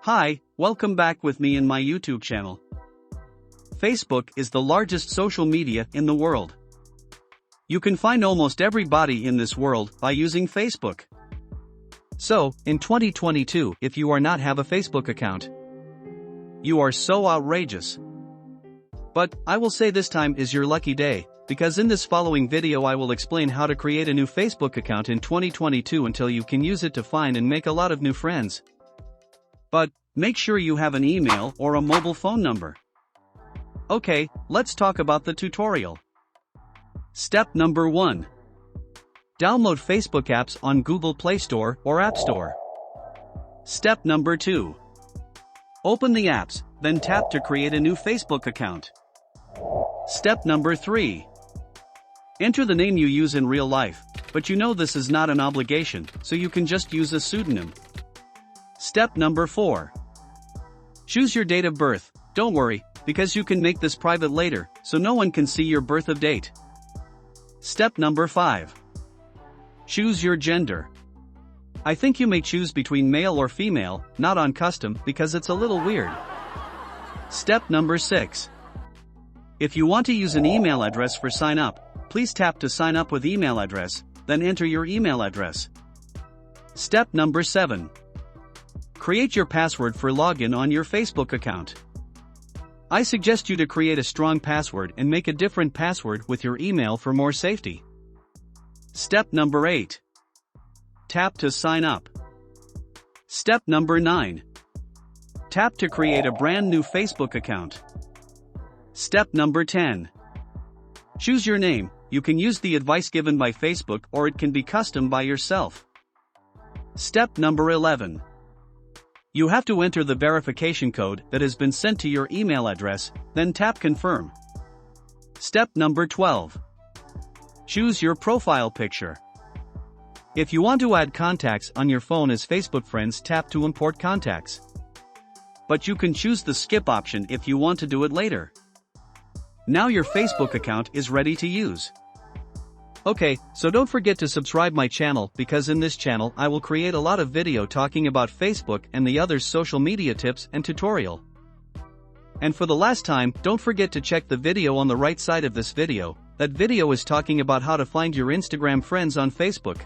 Hi, welcome back with me in my YouTube channel. Facebook is the largest social media in the world. You can find almost everybody in this world by using Facebook. So, in 2022, if you are not have a Facebook account, you are so outrageous. But, I will say this time is your lucky day, because in this following video I will explain how to create a new Facebook account in 2022 until you can use it to find and make a lot of new friends. But, make sure you have an email or a mobile phone number. Okay, let's talk about the tutorial. Step number 1. Download Facebook apps on Google Play Store or App Store. Step number 2. Open the apps, then tap to create a new Facebook account. Step number 3. Enter the name you use in real life, but you know this is not an obligation, so you can just use a pseudonym. Step number 4. Choose your date of birth. Don't worry, because you can make this private later, so no one can see your birth of date. Step number 5. Choose your gender. I think you may choose between male or female, not on custom, because it's a little weird. Step number 6. If you want to use an email address for sign up, please tap to sign up with email address, then enter your email address. Step number 7. Create your password for login on your Facebook account. I suggest you to create a strong password and make a different password with your email for more safety. Step number 8. Tap to sign up. Step number 9. Tap to create a brand new Facebook account. Step number 10. Choose your name. You can use the advice given by Facebook or it can be custom by yourself. Step number 11. You have to enter the verification code that has been sent to your email address, then tap confirm. Step number 12. Choose your profile picture. If you want to add contacts on your phone as Facebook friends, tap to import contacts. But you can choose the skip option if you want to do it later. Now your Facebook account is ready to use. Okay, so don't forget to subscribe my channel because in this channel I will create a lot of video talking about Facebook and the other social media tips and tutorial. And for the last time, don't forget to check the video on the right side of this video. That video is talking about how to find your Instagram friends on Facebook.